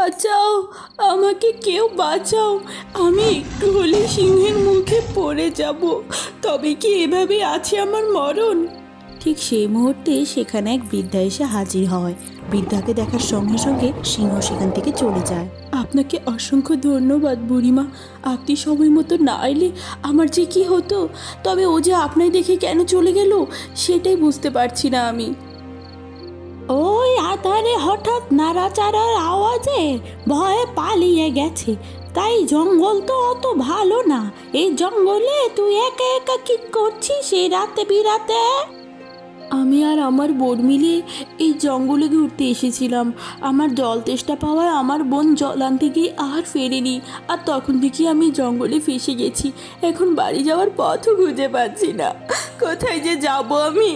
বাঁচাও, আমাকে কেউ বাঁচাও, আমি একটু হলে সিংহের মুখে পড়ে যাব। তবে কি এভাবে আছে আমার মরণ? ঠিক সেই মুহূর্তে সেখানে এক বৃদ্ধা এসে হাজির হয়। বৃদ্ধাকে দেখার সঙ্গে সঙ্গে সিংহ সেখান থেকে চলে যায়। আপনাকে অসংখ্য ধন্যবাদ বুড়িমা, আপনি সময় মতো না এলে আমার যে কি হতো। তবে ও যে আপনায় দেখে কেন চলে গেল সেটাই বুঝতে পারছি না আমি। ওই আধারে হঠাৎ নাড়াচাড়ার আওয়াজে ভয়ে পালিয়ে গেছে। তাই জঙ্গল তো অত ভালো না। এই জঙ্গলে তুই একা একা কি করছিস এই রাতে বিরাতে? আমি আর আমার বোন মিলে এই জঙ্গলে ঘুরতে এসেছিলাম। আমার জল তেষ্টা পাওয়ায় আমার বোন জল আনতে গিয়ে আর ফেরেনি, আর তখন থেকে আমি জঙ্গলে ফেসে গেছি। এখন বাড়ি যাওয়ার পথও খুঁজে পাচ্ছি না, কোথায় যে যাব আমি।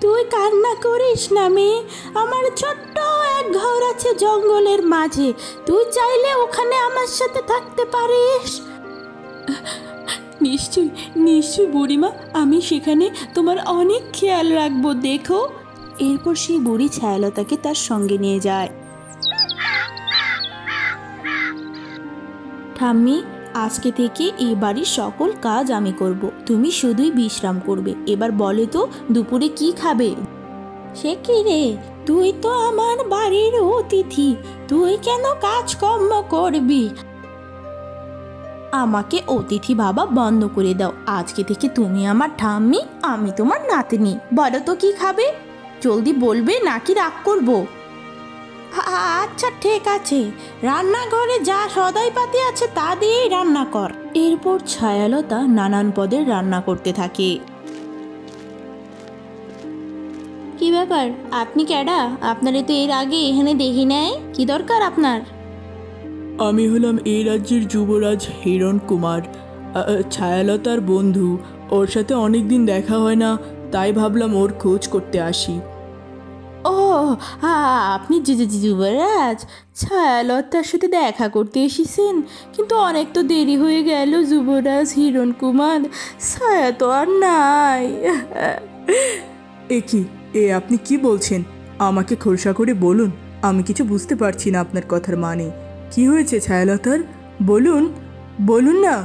তুই কান্না করিস না মেয়ে, আমার ছোট্ট এক ঘর আছে জঙ্গলের মাঝে, তুই চাইলে ওখানে আমার সাথে থাকতে পারিস। নিশ্চয়ই নিশ্চয়ই বুড়িমা, আমি সেখানে তোমার অনেক খেয়াল রাখবো, দেখো। এরপর সেই বুড়ি ছায়ালতাকে তার সঙ্গে নিয়ে যায়। ঠাম্মি, আজকে থেকে এই বাড়ির সকল কাজ আমি করব, তুমি শুধুই বিশ্রাম করবে। এবার বলে তো দুপুরে কি খাবে? সে কি রে, তুই তো আমার বাড়ির অতিথি, তুই কেন কাজকর্ম করবি? আমাকে অতিথি ভাবা বন্ধ করে দাও। আজকে থেকে তুমি আমার ঠাম্মি, আমি তোমার নাতনি। বলো তো কি খাবে, জলদি বলবে নাকি রাগ করবো? আচ্ছা ঠিক আছে, রান্নাঘরে যা সদাইপাতি আছে তা দিয়েই রান্না কর। এরপর ছায়ালতা নানান পদের রান্না করতে থাকে। কি ব্যাপার, আপনি কেডা? আপনারে তো এর আগে এখানে দেখি নাই, কি দরকার আপনার? আমি হলাম এই রাজ্যের যুবরাজ হিরণ কুমার, ছায়ালতার বন্ধু। ওর সাথে অনেক দিন দেখা হয় না, তাই ভাবলাম ওর খোঁজ করতে আসি। ও, আপনি যুবরাজ, ছায়ালতার সাথে দেখা করতে এসেছেন? কিন্তু অনেক তো দেরি হয়ে গেল যুবরাজ হিরণ কুমার, ছায়া তো আর নাই। এ কি, আপনি কি বলছেন? আমাকে খোলসা করে বলুন, আমি কিছু বুঝতে পারছি না আপনার কথার মানে। কি হয়েছে ছায়ালতার, বলুন বলুন না।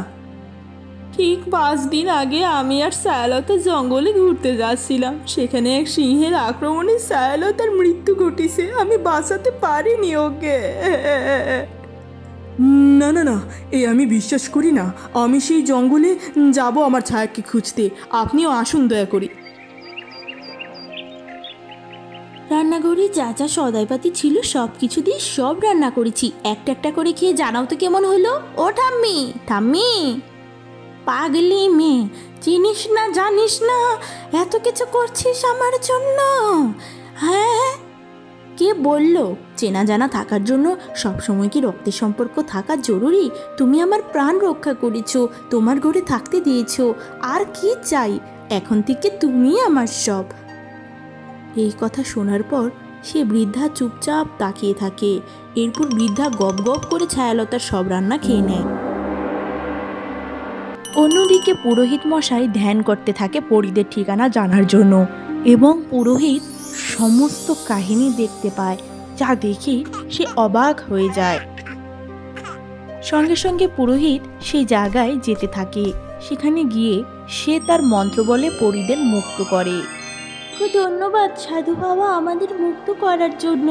ঠিক 5 দিন আগে আমি আর ছায়ালতা জঙ্গলে ঘুরতে যাচ্ছিলাম, সেখানে এক সিংহের আক্রমণে ছায়ালতার মৃত্যু ঘটেছে। আমি বাঁচাতে পারিনি ওকে। না না না, আমি বিশ্বাস করি না। আমি সেই জঙ্গলে যাব আমার ছায়াকে খুঁজতে, আপনিও আসুন দয়া করে। রান্নাঘরে যা যা সদাইপাতি ছিল সব কিছু দিয়ে সব রান্না করেছি, একটা একটা করে খেয়ে জানাও তো কেমন হলো। ও ঠাম্মি, ঠাম্মি, পাগলি মেয়ে, চিনিস না জানিস না এত কিছু করছিস আমার জন্য? হ্যাঁ, কে বললো চেনা জানা থাকার জন্য সবসময় কি রক্তের সম্পর্ক থাকা জরুরি? তুমি আমার প্রাণ রক্ষা করেছো, তোমার ঘরে থাকতে দিয়েছো, আর কি চাই? এখন থেকে তুমি আমার সব। এই কথা শোনার পর সে বৃদ্ধা চুপচাপ তাকিয়ে থাকে। এরপর বৃদ্ধা গপ গপ করে ছায়ালতার সব রান্না খেয়ে নেয়। অন্যদিকে পুরোহিত মশাই ধ্যান করতে থাকে পরীদের ঠিকানা জানার জন্য, এবং পুরোহিত সমস্ত কাহিনী দেখতে পায়, যা দেখে সে অবাক হয়ে যায়। সঙ্গে সঙ্গে পুরোহিত সেই জায়গায় যেতে থাকে। সেখানে গিয়ে সে তার মন্ত্র বলে পরীদের মুক্ত করে। ধন্যবাদ সাধু বাবা আমাদের মুক্ত করার জন্য।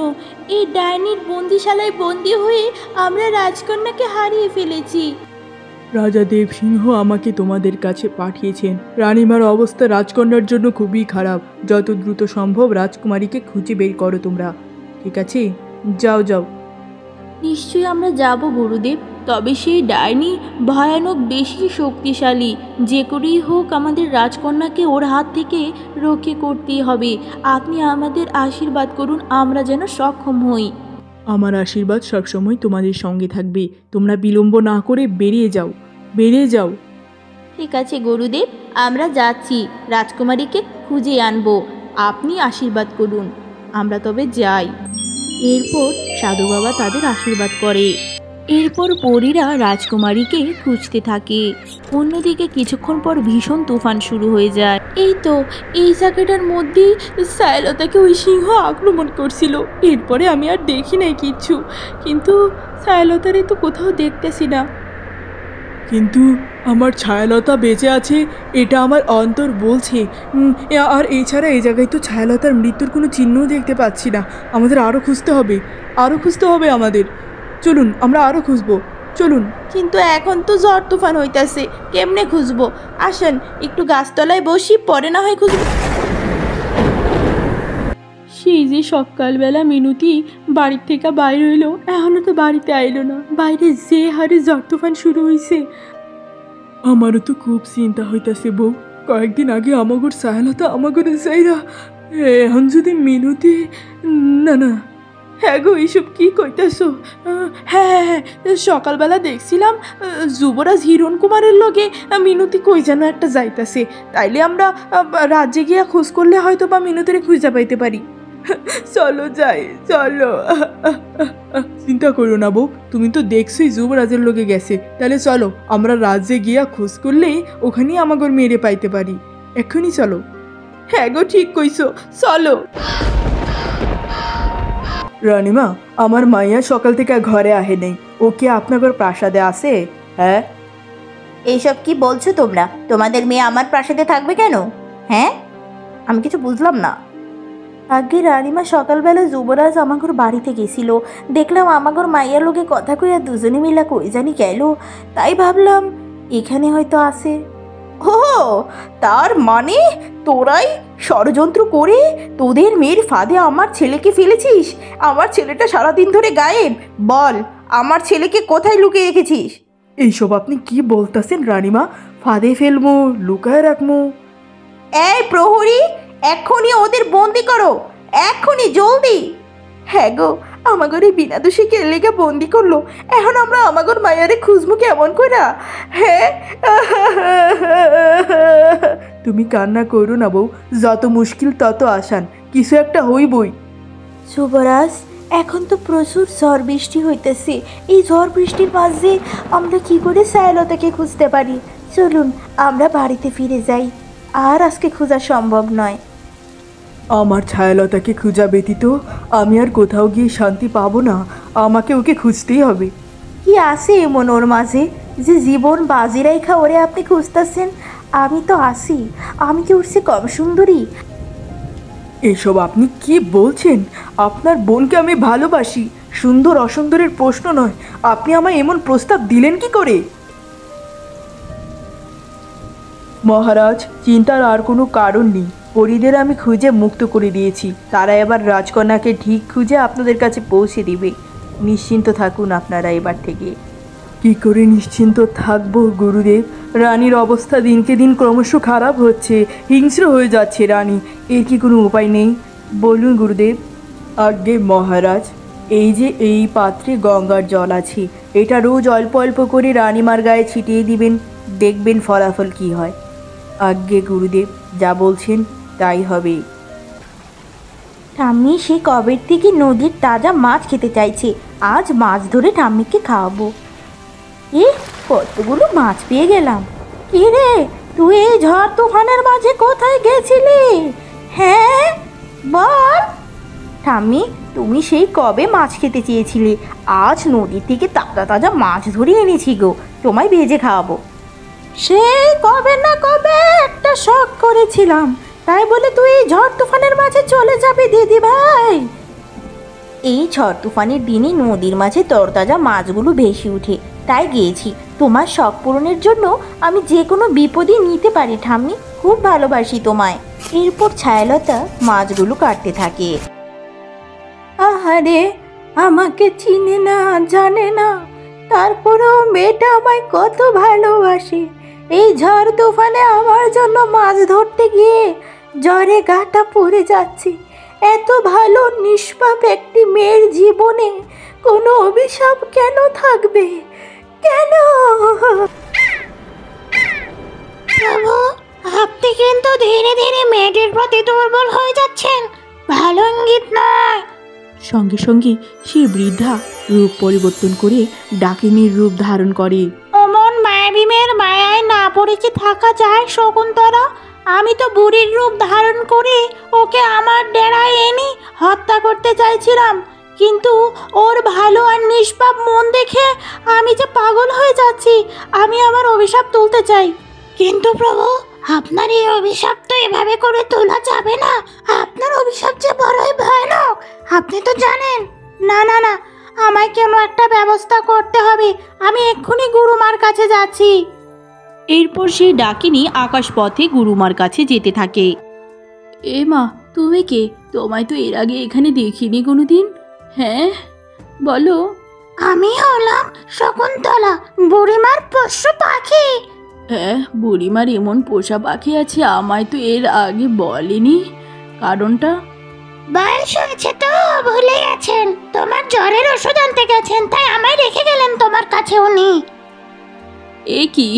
এই ডাইনির বন্দিশালায় বন্দী হয়ে আমরা রাজকন্যাকে হারিয়ে ফেলেছি। রাজা দেবসিংহ আমাকে তোমাদের কাছে পাঠিয়েছেন। রানীমার অবস্থা রাজকন্যার জন্য খুবই খারাপ। যত দ্রুত সম্ভব রাজকুমারীকে খুঁজে বের করো তোমরা, ঠিক আছে? যাও যাও। নিশ্চয়ই আমরা যাব গুরুদেব, তবে সেই ডাইনি ভয়ানক বেশি শক্তিশালী। যে করেই হোক আমাদের রাজকন্যাকে ওর হাত থেকে রক্ষা করতেই হবে। আপনি আমাদের আশীর্বাদ করুন, আমরা যেন সক্ষম হই। আমার আশীর্বাদ সবসময় তোমাদের সঙ্গে থাকবে। তোমরা বিলম্ব না করে বেরিয়ে যাও, বেরিয়ে যাও। ঠিক আছে গুরুদেব, আমরা যাচ্ছি, রাজকুমারীকে খুঁজে আনবো। আপনি আশীর্বাদ করুন, আমরা তবে যাই। এরপর সাধু বাবা তাদের আশীর্বাদ করে। এরপর পরীরা রাজকুমারীকে খুঁজতে থাকে। অন্যদিকে কিছুক্ষণ পর ভীষণ তুফান শুরু হয়ে যায়। এই তো এই জায়গাটার মধ্যেই সায়লতাকে ওই সিংহ আক্রমণ করছিল। এরপরে আমি আর দেখি নাই কিচ্ছু, কিন্তু সায়লতারে তো কোথাও দেখতেছি না। কিন্তু আমার ছায়ালতা বেঁচে আছে, এটা আমার অন্তর বলছে। আর এছাড়া এই জায়গায় তো ছায়ালতার মৃত্যুর কোনো চিহ্নও দেখতে পাচ্ছি না। আমাদের আরও খুঁজতে হবে, আরও খুঁজতে হবে আমাদের। চলুন, আমরা আরও খুঁজবো, চলুন। কিন্তু এখন তো ঝড় তুফান হইতাছে, কেমনে খুঁজবো? আসেন একটু গাছতলায় বসি, পরে না হয় খুঁজবো। সেই যে সকালবেলা মিনতি বাড়ির থেকে বাইরে হইলো, এখনো তো বাড়িতে আইলো না। বাইরে যে হারে ঝড় তুফান শুরু হয়েছে। আমারও তো খুব চিন্তা হইতাছে বউ। কয়েকদিন আগে আমাগর ছায়ালতা আমাগর চাইরা, এখন যদি মিনতি না না। হ্যাঁ গো, এইসব কি কইতেছো? হ্যাঁ হ্যাঁ, সকালবেলা দেখছিলাম যুবরাজ হিরণ কুমারের লগে মিনতি কই যেন একটা যাইতাছে। তাইলে আমরা রাজ্যে গিয়া খোঁজ করলে হয়তো বা মিনতিরে খুঁজে পাইতে পারি। চলো যাই, চলো। চিন্তা করো না বউ, তুমি তো দেখছোই যুবরাজের লোকে গেছে। তাহলে চলো, আমরা রাজ্যে গিয়া খোঁজ করলেই ওখানেই আমাগর মেরে পাইতে পারি। এক্ষুনি চলো। হ্যাঁ গো, ঠিক কইছো, চলো। রানীমা, আমার মাইয়া সকাল থেকে ঘরে আহে নেই। ও কি আপনাগর প্রাসাদে আছে? হ্যাঁ। এইসব কি বলছো তোমরা? তোমাদের মেয়ে আমার প্রাসাদে থাকবে কেন? হ্যাঁ, আমি কিছু বুঝলাম না। আগে রানীমা সকালবেলা যুবরাজ আমাগর বাড়িতে গেছিল, দেখলাম আমাগর মাইয়ার লোকে কথা কইয়া দুজনে মিলা কই জানি গেল, তাই ভাবলাম এখানে হয়তো আছে। ও, তার মানে তোরাই ষড়যন্ত্র করে তোদের মেয়ের ফাঁদে আমার ছেলেকে ফেলেছিস? আমার ছেলেটা সারাদিন ধরে গায়েব। বল, আমার ছেলেকে কোথায় লুকিয়ে রেখেছিস? এইসব আপনি কি বলতেছেন রানীমা? ফাঁদে ফেলবো, লুকায় রাখবো? এই প্রহরী, এক্ষুনি ওদের বন্দি করো, এক্ষুনি, জলদি। হ্যাঁ গো, আমাগর এই বিনা দোষী কে লেগে বন্দি করলো। এখন আমরা আমাগর মায়ারে খুঁজবো কেমন কইরা? হ্যাঁ। তুমি কান্না করো না বউ, যত মুশকিল তত আসান, কিছু একটা হইবই। যুবরাজ, এখন তো প্রচুর ঝড় বৃষ্টি হইতেছে। এই ঝড় বৃষ্টির মাঝে আমরা কি করে ছায়ালতাকে খুঁজতে পারি? চলুন আমরা বাড়িতে ফিরে যাই, আর আজকে খোঁজা সম্ভব নয়। আমার ছায়ালতাকে খুঁজা ব্যতীত আমি আর কোথাও গিয়ে শান্তি পাবো না। আমাকে ওকে খুঁজতেই হবে। কি আছে এমন ওর মাঝে যে জীবন বাজি রেখা ওরে আপনি খুঁজতেছেন? আমি তো আসি, আমি কি উঠছে কম সুন্দরী? এসব আপনি কি বলছেন? আপনার বোনকে আমি ভালোবাসি, সুন্দর অসুন্দরের প্রশ্ন নয়। আপনি আমায় এমন প্রস্তাব দিলেন কি করে? মহারাজ, চিন্তার আর কোনো কারণ নেই। পরীদের আমি খুঁজে মুক্ত করে দিয়েছি। তারা এবার রাজকন্যাকে ঠিক খুঁজে আপনাদের কাছে পৌঁছে দিবে। নিশ্চিন্ত থাকুন আপনারা এবার থেকে। কি করে নিশ্চিন্ত থাকবো গুরুদেব? রানীর অবস্থা দিনকে দিন ক্রমশ খারাপ হচ্ছে, হিংস্র হয়ে যাচ্ছে রানী। এর কি কোনো উপায় নেই? বলুন গুরুদেব। আজ্ঞে মহারাজ, এই যে এই পাত্রে গঙ্গার জল আছে, এটা রোজ অল্প অল্প করে রানীমার গায়ে ছিটিয়ে দিবেন, দেখবেন ফলাফল কি হয়। আজ্ঞে গুরুদেব, যা বলছেন তাই হবে। ঠাম্মি সে কবের থেকে নদীর তাজা মাছ খেতে চাইছে। আজ মাছ ধরে ঠাম্মিকে খাওয়াবো। কতগুলো মাছ পেয়ে গেলাম। কি রে, তুই এই ঝড় তুফানের মাঝে কোথায় গেছিলি? হ্যাঁ বল। ঠাম্মি, তুমি সেই কবে মাছ খেতে চেয়েছিলে, আজ নদী থেকে তাজা তাজা মাছ ধরে এনেছি গো, তোমায় ভেজে খাওয়াবো। সেই কবে না কবে একটা শখ করেছিলাম, তাই বলে তুই এই ঝড় তুফানের মাঝে চলে যাবি দিদি ভাই? এই ঝড় তুফানের দিনে নদীর মাঝে তরতাজা মাছগুলো ভেসে ওঠে, তাই গিয়েছি। তোমার শখ পূরণের জন্য আমি যে কোনো বিপদই নিতে পারি ঠাম্মি, খুব ভালোবাসি তোমায়। এরপর ছায়ালতা মাছগুলো কাটতে থাকে। আহারে, আমাকে চিনে না, জানে না, তারপরেও মেয়েটা আমায় কত ভালোবাসে। এই ঝড় তুফানে আমার জন্য মাছ ধরতে গিয়ে জ্বরে গাটা পড়ে যাচ্ছে। এত ভালো নিষ্পাপ একটি মেয়ের জীবনে কোনো অভিশাপ কেন থাকবে? কেন? প্রভু, আপনি কিন্তু ধীরে ধীরে মেয়েটির প্রতি দুর্বল হয়ে যাচ্ছেন। ভালো ইঙ্গিত নয়। সঙ্গে সঙ্গে সেই বৃদ্ধা রূপ পরিবর্তন করে ডাকিনীর রূপ ধারণ করে। অমন মায়াবী মেয়ের মায়ায় না পড়ে কি থাকা যায় শকুন্তলা? আমি তো বুড়ির রূপ ধারণ করে ওকে আমার ডেরায় এনে হত্যা করতে চাইছিলাম, কিন্তু ওর ভালো আর নিষ্পাপ মন দেখে আমি যে পাগল হয়ে যাচ্ছি। আমি আমার অভিশাপ তুলতে চাই। কিন্তু প্রভু, আপনার এই অভিশাপ তো এভাবে করে তোলা যাবে না। আপনার অভিশাপ যে বড়ই ভয়ানক, আপনি তো জানেন। না না না, আমায় কোনো একটা ব্যবস্থা করতে হবে। আমি এক্ষুনি গুরুমার কাছে যাচ্ছি। এরপর সেই ডাকিনী আকাশ পথে গুরুমার কাছে যেতে থাকে। এ মা, তুমি কে? তোমায় তো এর আগে এখানে দেখিনি কোনোদিন। হ্যাঁ বলো। আমি হলাম শকুন্তলা, বুড়িমার পোষ্য পাখি। হ্যাঁ, বুড়িমার এমন পোষা পাখি আছে, আমায় তো এর আগে বলেনি। কারণটা? বয়স হয়েছে তো ভুলে গেছেন। তোমার জ্বরের ওষুধ আনতে গেছেন, তাই আমায় রেখে গেলেন তোমার কাছে উনি। এ কি,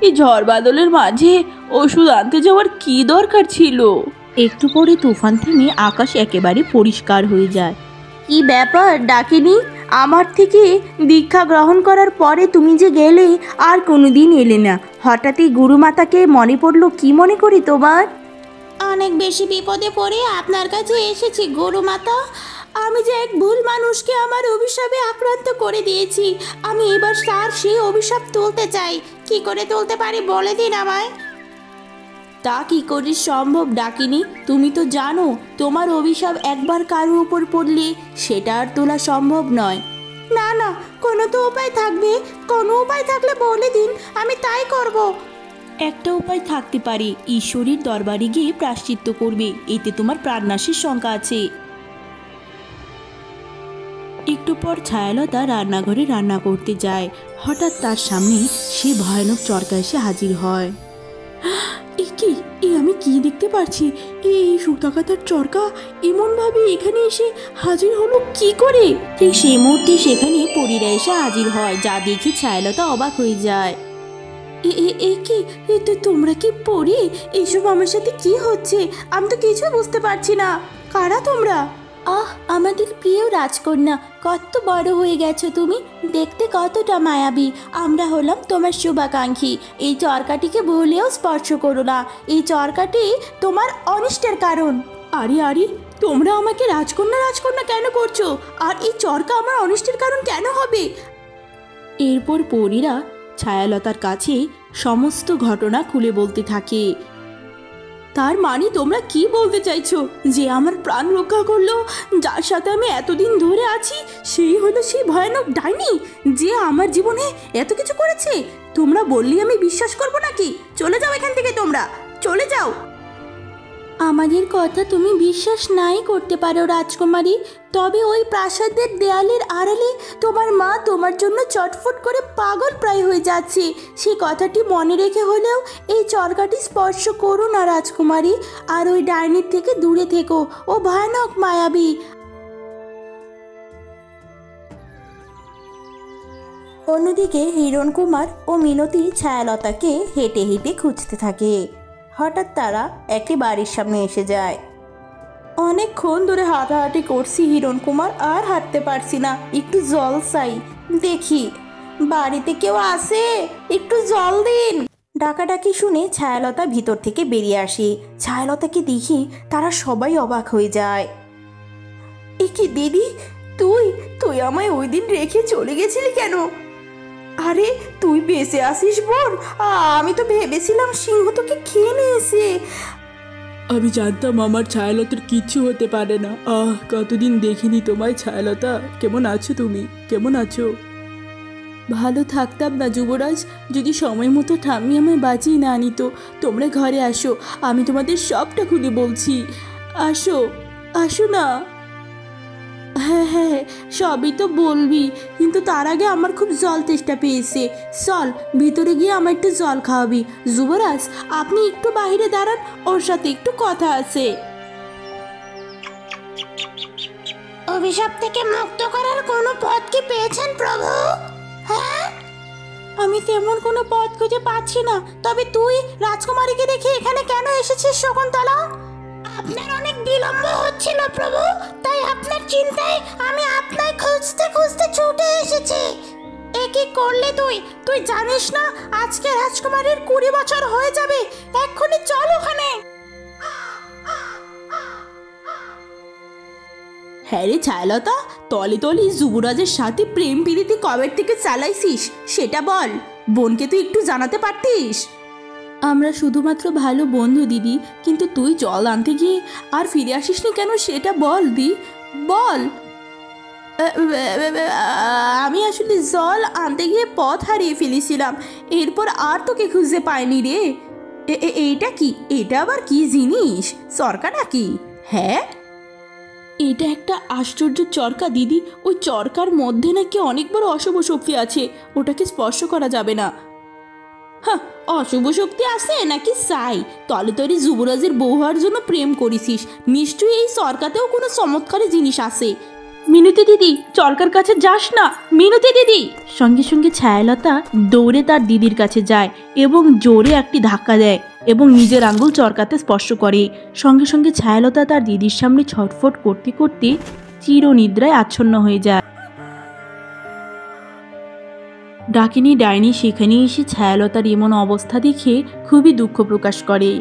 এই ঝড় বাদলের মাঝে ওষুধ আনতে যাওয়ার কি দরকার ছিল? একটু পরে তুফান থেমে আকাশ একেবারে পরিষ্কার হয়ে যায়। কি ব্যাপার ডাকিনি? আমার থেকে দীক্ষা গ্রহণ করার পরে তুমি যে গেলে আর কোনোদিন এলে না। হঠাৎই গুরুমাতাকে মনে পড়লো, কি মনে করি তোমার? অনেক বেশি বিপদে পড়ে আপনার কাছে এসেছি গুরুমাতা। আমি যে এক ভুল মানুষকে আমার অভিশাপে আক্রান্ত করে দিয়েছি। আমি এবার তার সেই অভিশাপ তুলতে চাই। কি করে তুলতে পারি বলে দিন আমায়। তা কি করে সম্ভব ডাকিনি? তুমি তো জানো তোমার অভিশাপ একবার কারো উপর পড়লে সেটা আর তোলা সম্ভব নয়। না না, কোনো তো উপায় থাকবে। কোনো উপায় থাকলে বলে দিন, আমি তাই করব। একটা উপায় থাকতে পারে, ঈশ্বরের দরবারে গিয়ে প্রায়শ্চিত্ত করবে, এতে তোমার প্রাণনাশের শঙ্কা আছে। একটু পর ছায়ালতা রান্নাঘরে রান্না করতে যায়। হঠাৎ তার সামনে সে ভয়ানক চরকা এসে হাজির হয়। কি, আমি কি দেখতে পাচ্ছি? এই সুতাকাতার চরকা এমনভাবে এখানে এসে হাজির হলো কি করে? ঠিক সেই মুহূর্তে সেখানে পরীরা এসে হাজির হয়, যা দেখে ছায়ালতা অবাক হয়ে যায়। তোমরা কি পড়ি? এইসব আমার সাথে কি হচ্ছে? আমি তো কিছু বুঝতে পারছি না। কারা তোমরা? আমাদের প্রিয় রাজকন্যা, কত বড় হয়ে গেছো তুমি, দেখতে কতটা মায়াবী। আমরা হলাম তোমার শুভাকাঙ্ক্ষী। এই চরকাটিকে ভুলেও স্পর্শ করো না, এই চরকাটি তোমার অনিষ্টের কারণ। আরে আরে, তোমরা আমাকে রাজকন্যা রাজকন্যা কেন করছো? আর এই চরকা আমার অনিষ্টের কারণ কেন হবে? এরপর পরীরা ছায়ালতার কাছে সমস্ত ঘটনা খুলে বলতে থাকে। তার মানে তোমরা কি বলতে চাইছো? যে আমার প্রাণ রক্ষা করলো, যার সাথে আমি এতদিন ধরে আছি, সেই হলো সেই ভয়ানক ডাইনি যে আমার জীবনে এত কিছু করেছে? তোমরা বললেই আমি বিশ্বাস করবো নাকি? চলে যাও এখান থেকে, তোমরা চলে যাও। আমাদের কথা তুমি বিশ্বাস নাই করতে পারো রাজকুমারী, তবে ওই প্রাসাদের দেয়ালের আড়ালে তোমার মা তোমার জন্য চটফট করে পাগল প্রায় হয়ে যাচ্ছে। সেই কথাটি মনে রেখে হলেও এই চরকাটি স্পর্শ করো না রাজকুমারী। আর ওই ডাইনির থেকে দূরে থেকো, ও ভয়ানক মায়াবী। অন্যদিকে হিরণকুমার ও মিনতি ছায়ালতাকে হেঁটে হেঁটে খুঁজতে থাকে। হঠাৎ তারা একটি বাড়ির সামনে এসে যায়। অনেকক্ষণ ধরে হাঁটাহাঁটি করছি হিরণকুমার, আর হাঁটতে পারছি না, একটু জল চাই। দেখি বাড়িতে কেউ আসে, একটু জল দিন। ডাকাডাকি শুনে ছায়ালতা ভিতর থেকে বেরিয়ে আসে। ছায়ালতাকে দেখি তারা সবাই অবাক হয়ে যায়। এ কি দিদি, তুই তুই আমায় ওই দিন রেখে চলে গেছিলি কেন? আরে তুই বেঁচে আসিস বোন, আমি তো ভেবেছিলাম সিংহ তোকে খেয়ে নিয়েছে। আমি জানতাম আমার ছায়ালতার কিচ্ছু হতে পারে না। কতদিন দেখিনি তোমায় ছায়ালতা। কেমন আছো তুমি? কেমন আছো? ভালো থাকতাম না যুবরাজ, যদি সময় মতো ঠাম্মি আমায় বাঁচিয়ে না আনিত। তোমরা ঘরে আসো, আমি তোমাদের সবটা খুলে বলছি। আসো আসো না। হ্যাঁ হ্যাঁ, সবই তো বলবি, কিন্তু তার আগে আমার খুব জল তেষ্টা পেয়েছে। চল ভিতরে গিয়ে আমার একটু জল খাওয়াবি। যুবরাজ, আপনি একটু বাইরে দাঁড়ান, ওর সাথে একটু কথা আছে। অভিশাপ থেকে মুক্ত করার কোনো পথ কি পেয়েছেন প্রভু? হ্যাঁ, আমি তেমন কোনো পথ খুঁজে পাচ্ছি না। তবে তুই রাজকুমারীকে দেখে এখানে কেন এসেছিস শকুন্তলা? আপনার অনেক বিলম্ব হচ্ছিল প্রভু, তাই আপনার চিন্তায় আমি আপনায় খুঁজতে খুঁজতে ছুটে এসেছি। এ কি করলে তুই? তুই জানিস না আজকে রাজকুমারীর 20 বছর হয়ে যাবে। এক্ষুনি চল ওখানে। হ্যাঁ রে ছায়ালতা, তলে তলে যুবরাজের সাথে প্রেম প্রীতি কবে থেকে চালাইছিস সেটা বল। বোনকে তুই একটু জানাতে পারতিস। আমরা শুধুমাত্র ভালো বন্ধু দিদি, কিন্তু তুই জল আনতে গিয়ে আর ফিরে আসিসনি কেন সেটা বল দি, বল। আমি আসলে জল আনতে গিয়ে পথ হারিয়ে ফেলেছিলাম, এরপর আর তোকে খুঁজে পাইনি রে। এইটা কি? এটা আবার কি জিনিস? চরকা নাকি? হ্যাঁ, এটা একটা আশ্চর্য চরকা দিদি। ওই চরকার মধ্যে নাকি অনেক বড় অশুভ শক্তি আছে, ওটাকে স্পর্শ করা যাবে না। হ্যাঁ, অশুভ শক্তি আছে নাকি চাই? তলে তলে যুবরাজের বউ হওয়ার জন্য প্রেম করেছিস, নিশ্চয়ই এই চরকাতেও কোনো চমৎকারী জিনিস আছে। মিনতি দিদি, চরকার কাছে যাস না। মিনতি দিদি। সঙ্গে সঙ্গে ছায়ালতা দৌড়ে তার দিদির কাছে যায় এবং জোরে একটি ধাক্কা দেয় এবং নিজের আঙ্গুল চরকাতে স্পর্শ করে। সঙ্গে সঙ্গে ছায়ালতা তার দিদির সামনে ছটফট করতে করতে চিরনিদ্রায় আচ্ছন্ন হয়ে যায়। ডাকিনী ডাইনি সেখানে এসে ছায়ালতার এমন অবস্থা দেখে খুবই দুঃখ প্রকাশ করে।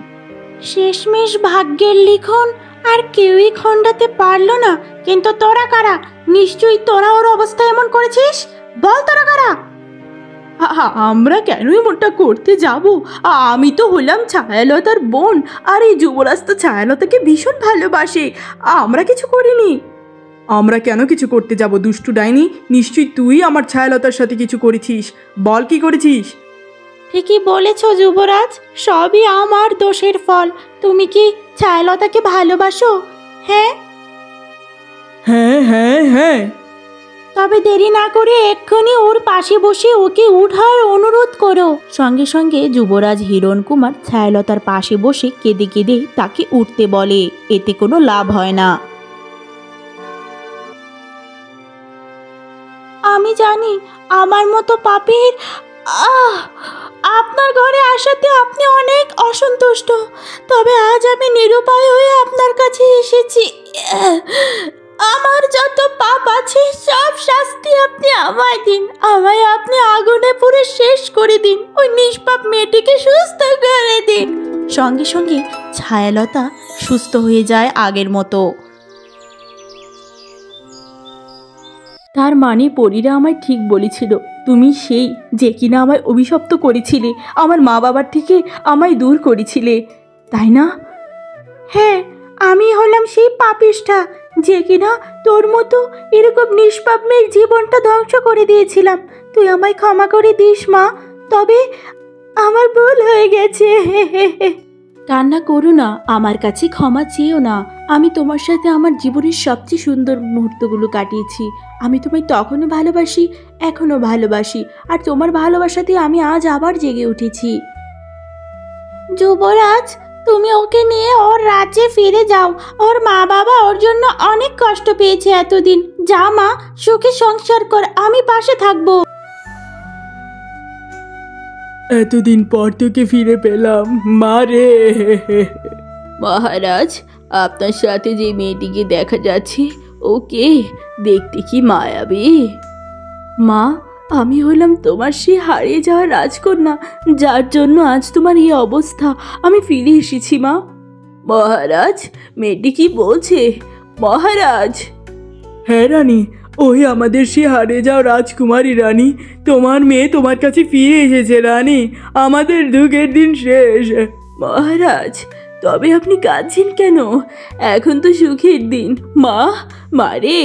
শেষমেশ ভাগ্যের লিখন আর কেউই খণ্ডাতে পারলো না। কিন্তু তোরা কারা? নিশ্চয়ই তোরা ওর অবস্থা এমন করেছিস। বল তোরা কারা? আমরা কেন এমনটা করতে যাব? আমি তো হলাম ছায়ালতার বোন, আর এই যুবরাজ তো ছায়ালতাকে ভীষণ ভালোবাসে। আমরা কিছু করিনি। আমরা কেন কিছু করতে যাব দুষ্টু ডাইনি? নিশ্চয়ই তুই আমার ছায়ালতার সাথে কিছু করেছিস। বল কি করেছিস? ঠিকই বলেছ যুবরাজ, সবই আমার দোষের ফল। তুমি কি ছায়ালতাকে ভালোবাসো? হ্যাঁ হ্যাঁ হ্যাঁ হ্যাঁ। তবে দেরি না করে এক্ষুনি ওর পাশে বসে ওকে উঠার অনুরোধ করো। সঙ্গে সঙ্গে যুবরাজ হিরণকুমার ছায়ালতার পাশে বসে কেঁদে কেঁদে তাকে উঠতে বলে। এতে কোনো লাভ হয় না। আমি জানি আমার মতো পাপীর আপনার ঘরে আসাতে আপনি অনেক অসন্তুষ্ট, তবে আজ আমি নিরুপায় হয়ে আপনার কাছে এসেছি। আমার যত পাপ আছে সব শাস্তি আপনি আমায় দিন। আমায় আপনি আগুনে পুড়ে শেষ করে দিন। ওই নিষ্পাপ মেয়েটিকে সুস্থ করে দিন। সঙ্গে সঙ্গে ছায়ালতা সুস্থ হয়ে যায় আগের মতো। তার মানে পরীরা আমায় ঠিক বলেছিল, তুমি সেই যে কিনা আমায় অভিশপ্ত করেছিলে, আমার মা বাবার থেকে আমায় দূর করেছিলে, তাই না? হ্যাঁ, আমি হলাম সেই পাপিষ্ঠা যে কিনা তোর মতো এরকম নিষ্পাপ মেয়ের জীবনটা ধ্বংস করে দিয়েছিলাম। তুই আমায় ক্ষমা করে দিস মা, তবে আমার ভুল হয়ে গেছে। কান্না করো না, আমার কাছে ক্ষমা চেয়েও না। আমি তোমার সাথে আমার জীবনের সবচেয়ে সুন্দর মুহূর্তগুলো কাটিয়েছি। আমি তোমায় তখনও ভালোবাসি, এখনও ভালোবাসি, আর তোমার ভালোবাসাতে আমি আজ আবার জেগে উঠেছি। যুবরাজ, তুমি ওকে নিয়ে ওর রাজ্যে ফিরে যাও। ওর মা বাবা ওর জন্য অনেক কষ্ট পেয়েছে এতদিন। যা মা, সুখে সংসার কর, আমি পাশে থাকবো। এতদিন পর তোকে ফিরে পেলাম মা রে। মহারাজ, আপনার সাথে যে মেয়েটিকে দেখা যাচ্ছে ওকে দেখতে কি মায়াবী। মা, আমি হলাম তোমার সেই হারিয়ে যাওয়া রাজকন্যা, যার জন্য আজ তোমার এই অবস্থা। আমি ফিরে এসেছি মা। মহারাজ, মেয়েটি কি বলছে? মহারাজ। হ্যাঁ রানী, ওই আমাদের সে হারিয়ে যাওয়া রাজকুমারী রানী। তোমার মেয়ে তোমার কাছে ফিরে এসেছে রানী। আমাদের দুঃখের দিন শেষ। মহারাজ, তবে আপনি কাঁদছেন কেন? এখন তো সুখের দিন। মা, মারে,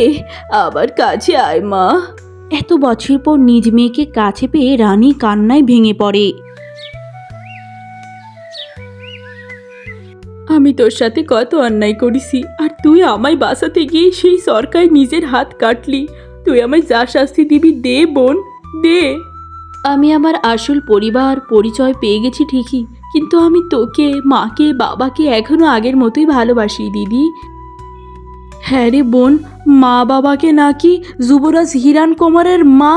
আবার কাছে আয় মা। এত বছর পর নিজ মেয়েকে কাছে পেয়ে রানী কান্নায় ভেঙে পড়ে। আমি তোর সাথে কত অন্যায় করেছি, আর তুই আমায় বাঁচাতে গিয়ে সেই সরকার নিজের হাত কাটলি। তুই আমায় যা শাস্তি দিবি দে বোন, দে। আমি আমার আসল পরিবার পরিচয় পেয়ে গেছি ঠিকই, কিন্তু আমি তোকে, মাকে, বাবাকে এখনো আগের মতোই ভালোবাসি দিদি। হ্যাঁ রে বোন, মা বাবাকে নাকি যুবরাজ হিরণকুমারের মা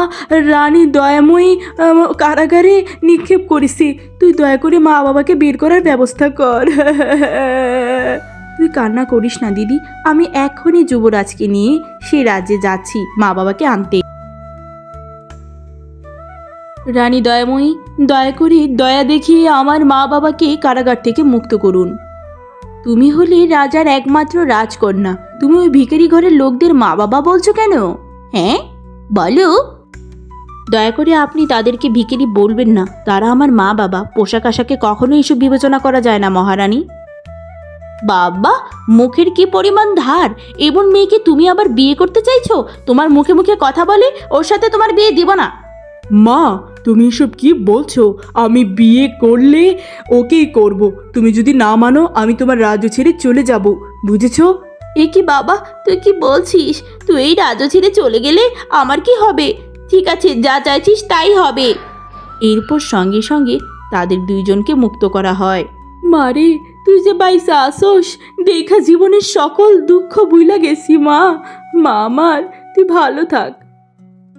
রানী দয়াময়ী কারাগারে নিক্ষেপ করেছে। তুই দয়া করে মা বাবাকে বের করার ব্যবস্থা কর। তুই কান্না করিস না দিদি, আমি এখনই যুবরাজকে নিয়ে সে রাজ্যে যাচ্ছি মা বাবাকে আনতে। রানী দয়াময়ী, দয়া করে দয়া দেখিয়ে আমার মা বাবাকে কারাগার থেকে মুক্ত করুন। তুমি হলে রাজার একমাত্র রাজকন্যা, তুমি ওই ভিখারি ঘরের লোকদের মা বাবা বলছো কেন? হ্যাঁ বলো। দয়া করে আপনি তাদেরকে ভিখারি বলবেন না, তারা আমার মা বাবা। পোশাক আশাকে কখনো এসব বিবেচনা করা যায় না মহারানী। বাবা, মুখের কি পরিমাণ ধার! এমন মেয়েকে তুমি আবার বিয়ে করতে চাইছো? তোমার মুখে মুখে কথা বলে ওর সাথে তোমার বিয়ে দিব না। মা, তুমি এসব কি বলছো? আমি বিয়ে করলে ওকেই করব। তুমি যদি না মানো আমি তোমার রাজ্য ছেড়ে চলে যাব, বুঝেছো? এ কি বাবা, তুই কি বলছিস? তুই এই রাজ্য ছেড়ে চলে গেলে আমার কি হবে? ঠিক আছে, যা চাইছিস তাই হবে। এরপর সঙ্গে সঙ্গে তাদের দুইজনকে মুক্ত করা হয়। মারে, তুই যে বাইসা আসোস, দেখা জীবনের সকল দুঃখ ভুইলা গেছি মা। মা আমার, তুই ভালো থাক।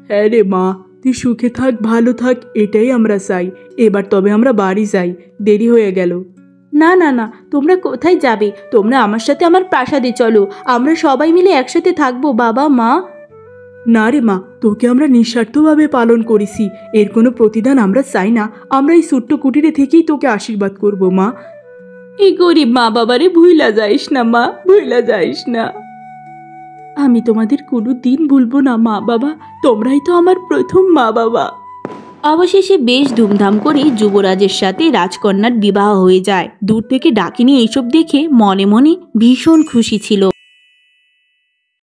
হ্যাঁ রে মা, তুই সুখে থাক, ভালো থাক, এটাই আমরা চাই। এবার তবে আমরা বাড়ি যাই, দেরি হয়ে গেল। না না না, তোমরা কোথায় যাবে? তোমরা আমার সাথে আমার প্রাসাদে চলো, আমরা সবাই মিলে একসাথে থাকবো বাবা মা। না রে মা, তোকে আমরা নিঃস্বার্থভাবে পালন করেছি, এর কোনো প্রতিদান আমরা চাই না। আমরা এই ছোট্ট কুটিরে থেকেই তোকে আশীর্বাদ করব মা। এই গরিব মা বাবারে ভুইলা যাইস না মা, ভুইলা যাইস না। আমি তোমাদের কোনো দিন ভুলবো না মা বাবা, তোমরাই তো আমার প্রথম মা বাবা। অবশেষে বেশ ধুমধাম করে যুবরাজের সাথে রাজকন্যার বিবাহ হয়ে যায়। দূর থেকে ডাকিনী এইসব দেখে মনে মনে ভীষণ খুশি ছিল।